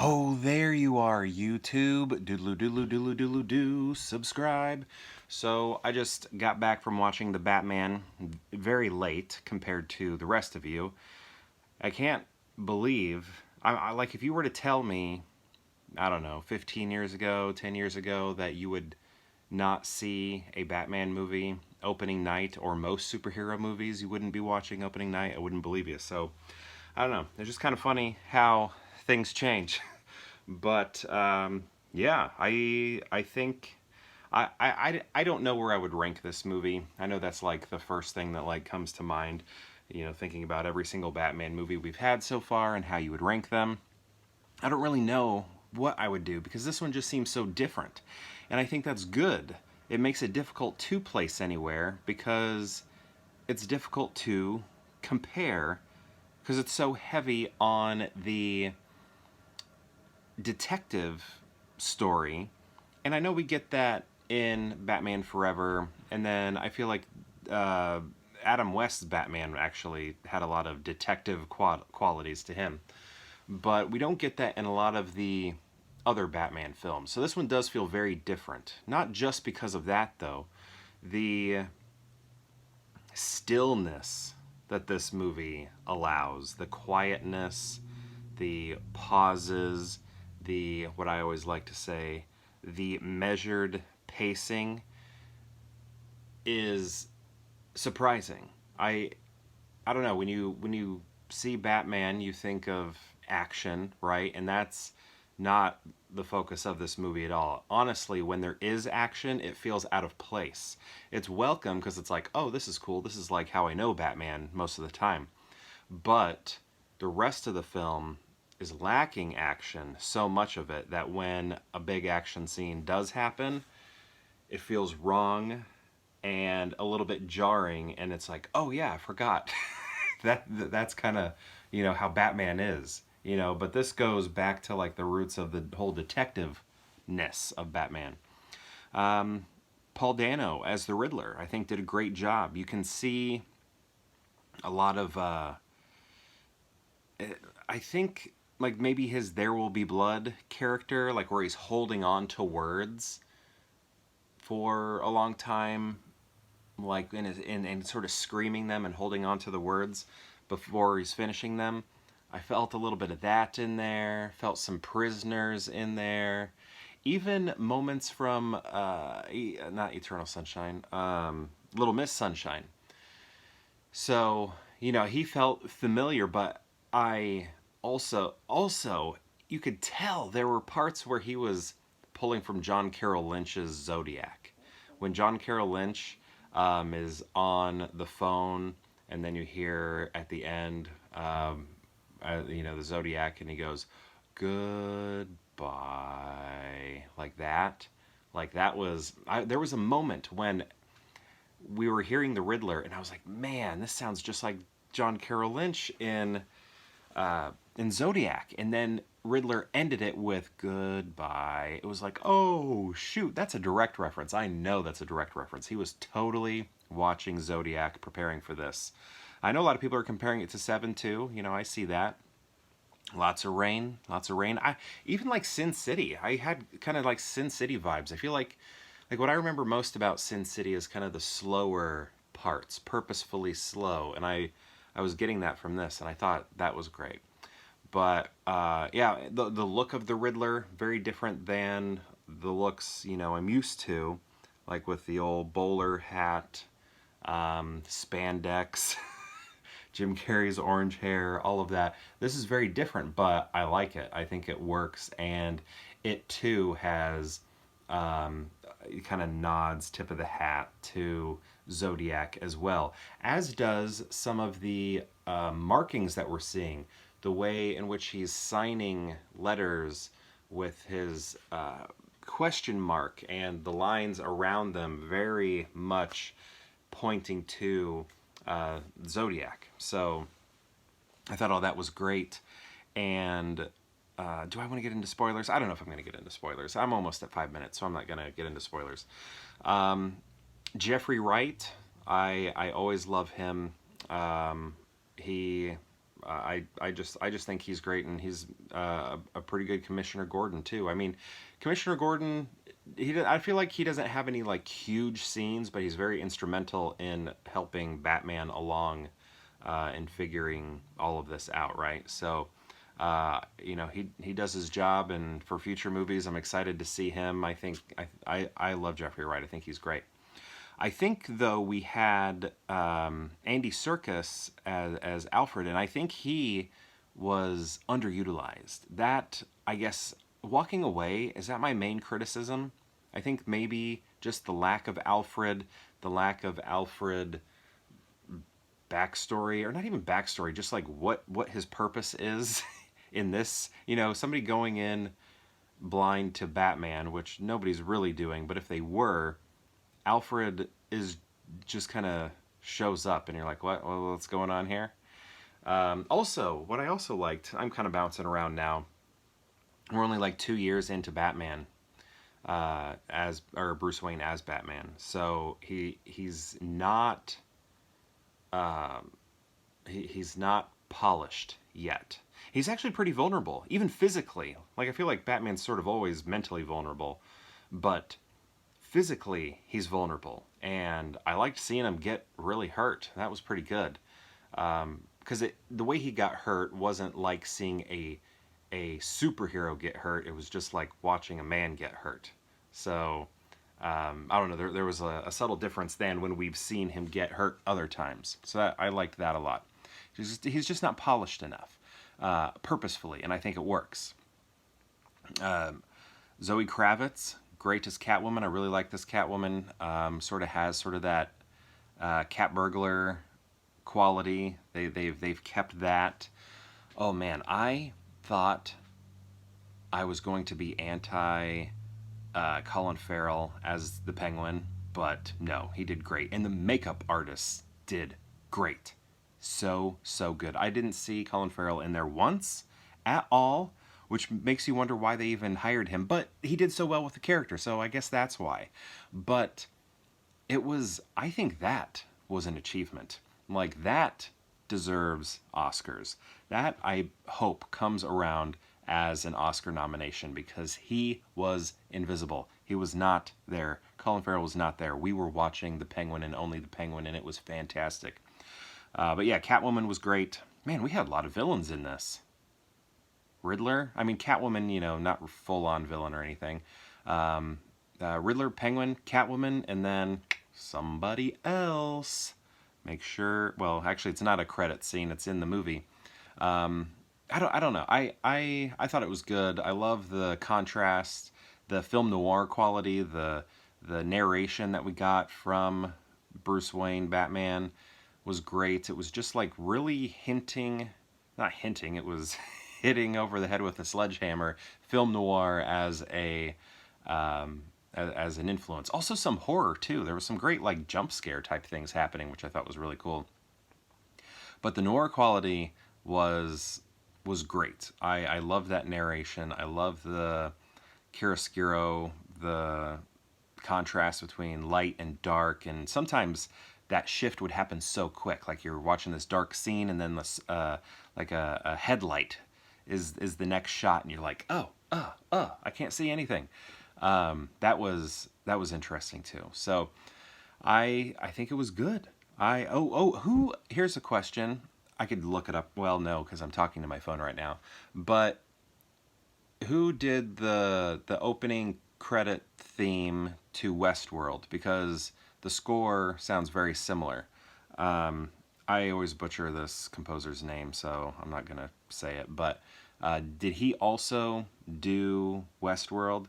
Oh, there you are, YouTube. Doodaloo doodaloo doodaloo doodaloo doo. Subscribe. So, I just got back from watching The Batman very late compared to the rest of you. I can't believe, like, if you were to tell me, I don't know, 15 years ago, 10 years ago, that you would not see a Batman movie opening night, or most superhero movies you wouldn't be watching opening night, I wouldn't believe you. So, I don't know. It's just kind of funny how things change. But yeah, I think I don't know where I would rank this movie. I know that's like the first thing that like comes to mind, thinking about every single Batman movie we've had so far and how you would rank them. I don't really know what I would do because this one just seems so different. And I think that's good. It makes it difficult to place anywhere because it's difficult to compare because it's so heavy on the detective story. And I know we get that in Batman Forever, and then I feel like uh, Adam West's Batman actually had a lot of detective qualities to him. But we don't get that in a lot of the other Batman films. So this one does feel very different. Not just because of that, though. The stillness that this movie allows, the quietness, the pauses, the, what I always like to say, the measured pacing is surprising. I don't know, when you see Batman, you think of action, right? And that's not the focus of this movie at all. Honestly, when there is action, it feels out of place. It's welcome because it's like, oh, this is cool. This is like how I know Batman most of the time. But the rest of the film is lacking action, so much of it, that when a big action scene does happen, it feels wrong and a little bit jarring, and it's like, oh yeah, I forgot. That's kind of, how Batman is, but this goes back to like the roots of the whole detective-ness of Batman. Paul Dano as the Riddler, I think, did a great job. You can see a lot of I think like maybe his There Will Be Blood character, like where he's holding on to words for a long time, like in sort of screaming them and holding on to the words before he's finishing them. I felt a little bit of that in there, felt some prisoners in there. Even moments from, not Eternal Sunshine, Little Miss Sunshine. So, he felt familiar, but I also, you could tell there were parts where he was pulling from John Carroll Lynch's Zodiac. When John Carroll Lynch is on the phone, and then you hear at the end, the Zodiac, and he goes, "Goodbye," like that. Like that was, there was a moment when we were hearing the Riddler, and I was like, man, this sounds just like John Carroll Lynch in Zodiac. And then Riddler ended it with "goodbye." It was like, oh shoot, that's a direct reference. I know that's a direct reference. He was totally watching Zodiac, preparing for this. I know a lot of people are comparing it to Seven too. I see that. Lots of rain, lots of rain. I even like Sin City. I had kind of like Sin City vibes. I feel like what I remember most about Sin City is kind of the slower parts, purposefully slow, and I was getting that from this, and I thought that was great. But yeah, the look of the Riddler very different than the looks I'm used to, like with the old bowler hat, spandex, Jim Carrey's orange hair, all of that. This is very different, but I like it. I think it works, and it too has kind of nods, tip of the hat to Zodiac as well, as does some of the markings that we're seeing. The way in which he's signing letters with his question mark and the lines around them very much pointing to Zodiac. So I thought all that was great. And do I want to get into spoilers? I don't know if I'm going to get into spoilers. I'm almost at 5 minutes, so I'm not going to get into spoilers. Jeffrey Wright, I always love him. He I just think he's great, and he's a pretty good Commissioner Gordon too. I mean, Commissioner Gordon, I feel like he doesn't have any like huge scenes, but he's very instrumental in helping Batman along and figuring all of this out, right? So, you know, he does his job, and for future movies, I'm excited to see him. I think I love Jeffrey Wright. I think he's great. I think though we had Andy Serkis as Alfred, and I think he was underutilized. That, I guess, walking away, is that my main criticism? I think maybe just the lack of Alfred, the lack of Alfred backstory, or not even backstory, just like what his purpose is in this. You know, somebody going in blind to Batman, which nobody's really doing, but if they were, Alfred is just kind of shows up, and you're like, what's going on here? Also, what I also liked, I'm kind of bouncing around now. We're only like 2 years into Batman, or Bruce Wayne as Batman, so he's not he's not polished yet. He's actually pretty vulnerable, even physically. Like, I feel like Batman's sort of always mentally vulnerable, but physically he's vulnerable, and I liked seeing him get really hurt. That was pretty good, because the way he got hurt wasn't like seeing a superhero get hurt. It was just like watching a man get hurt. So I don't know, there was a subtle difference than when we've seen him get hurt other times. So I liked that a lot. He's just not polished enough, purposefully, and I think it works. Zoe Kravitz, great as Catwoman. I really like this Catwoman. Sort of has sort of that cat burglar quality. They've kept that. Oh man, I thought I was going to be anti Colin Farrell as the Penguin, but no, he did great, and the makeup artists did great. So good. I didn't see Colin Farrell in there once at all, which makes you wonder why they even hired him. But he did so well with the character, so I guess that's why. But I think that was an achievement. Like, that deserves Oscars. That, I hope, comes around as an Oscar nomination, because he was invisible. He was not there. Colin Farrell was not there. We were watching The Penguin and only The Penguin, and it was fantastic. But yeah, Catwoman was great. Man, we had a lot of villains in this. Riddler, I mean, Catwoman, you know, not full-on villain or anything. Riddler, Penguin, Catwoman, and then somebody else. Make sure, well, actually, it's not a credit scene. It's in the movie. I don't know. I thought it was good. I love the contrast, the film noir quality, the narration that we got from Bruce Wayne, Batman, was great. It was just like really not hinting, it was hitting over the head with a sledgehammer, film noir as an influence. Also some horror too. There was some great like jump scare type things happening, which I thought was really cool. But the noir quality was great. I love that narration. I love the chiaroscuro, the contrast between light and dark, and sometimes that shift would happen so quick. Like, you're watching this dark scene, and then this like a headlight is the next shot, and you're like, I can't see anything. That was interesting too. So I think it was good. Here's a question. I could look it up. Well, no, because I'm talking to my phone right now. But who did the opening credit theme to Westworld? Because the score sounds very similar. I always butcher this composer's name, so I'm not going to say it. But did he also do Westworld?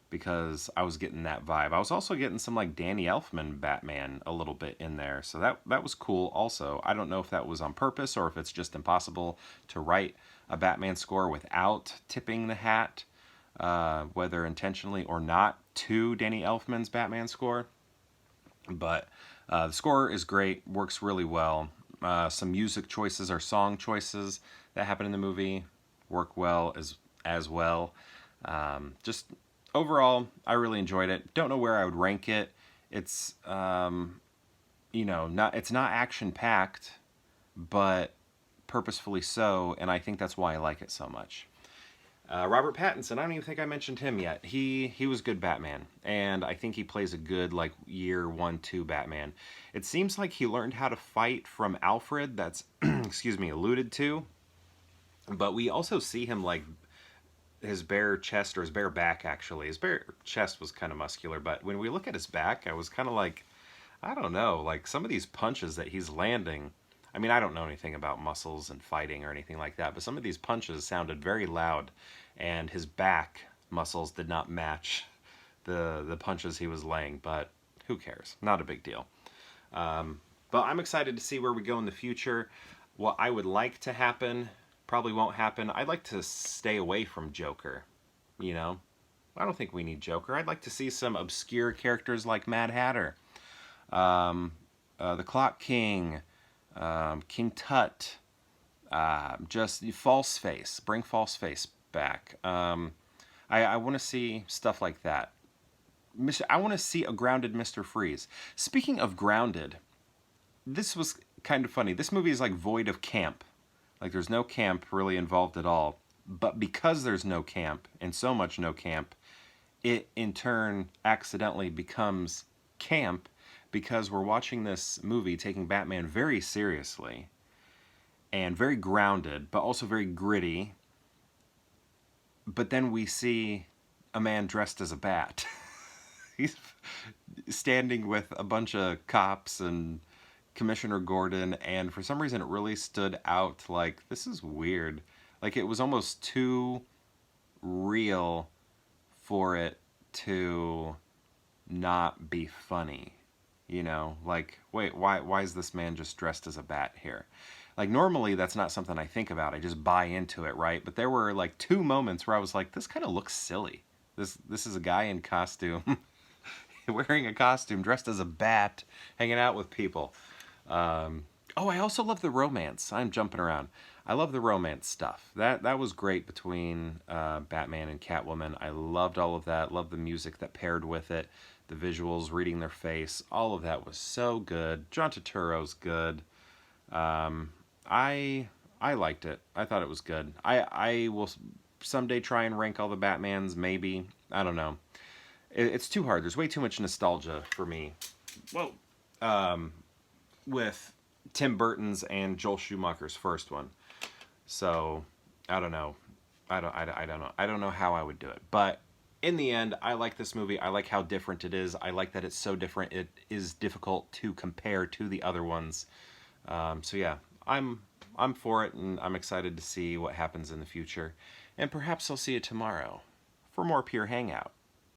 Because I was getting that vibe. I was also getting some like Danny Elfman Batman a little bit in there. So that was cool also. I don't know if that was on purpose or if it's just impossible to write a Batman score without tipping the hat, whether intentionally or not, to Danny Elfman's Batman score. But the score is great, works really well. Some music choices or song choices that happen in the movie work well as well. Just overall, I really enjoyed it. Don't know where I would rank it. It's it's not action packed, but purposefully so, and I think that's why I like it so much. Robert Pattinson, I don't even think I mentioned him yet. He was good Batman, and I think he plays a good, like, year 1, 2 Batman. It seems like he learned how to fight from Alfred, that's, excuse me, alluded to, but we also see him, like, his bare chest, or his bare back, actually. His bare chest was kind of muscular, but when we look at his back, I was kind of like, I don't know, like, some of these punches that he's landing, I mean, I don't know anything about muscles and fighting or anything like that, but some of these punches sounded very loud, and his back muscles did not match the punches he was laying, but who cares? Not a big deal. But I'm excited to see where we go in the future. What I would like to happen probably won't happen. I'd like to stay away from Joker, you know? I don't think we need Joker. I'd like to see some obscure characters like Mad Hatter, the Clock King, King Tut, just False Face. Bring False Face back. I want to see stuff like that. I want to see a grounded Mr. Freeze. Speaking of grounded, this was kind of funny. This movie is like void of camp. Like, there's no camp really involved at all. But because there's no camp, and so much no camp, it in turn accidentally becomes camp, because we're watching this movie taking Batman very seriously and very grounded, but also very gritty. But then we see a man dressed as a bat. He's standing with a bunch of cops and Commissioner Gordon, and for some reason it really stood out. Like, this is weird. Like, it was almost too real for it to not be funny. You know, like, wait, why is this man just dressed as a bat here? Like, normally that's not something I think about. I just buy into it, right? But there were like 2 moments where I was like, this kind of looks silly. This is a guy in costume, wearing a costume, dressed as a bat, hanging out with people. Oh, I also love the romance. I'm jumping around. I love the romance stuff. That was great between Batman and Catwoman. I loved all of that. Loved the music that paired with it. The visuals, reading their face. All of that was so good. John Turturro's good. I liked it. I thought it was good. I will someday try and rank all the Batmans, maybe. I don't know. It's too hard. There's way too much nostalgia for me. Well, with Tim Burton's and Joel Schumacher's first one. So, I don't know. I don't know. I don't know how I would do it. But in the end, I like this movie. I like how different it is. I like that it's so different. It is difficult to compare to the other ones. So yeah, I'm for it, and I'm excited to see what happens in the future. And perhaps I'll see you tomorrow for more Pure Hangout.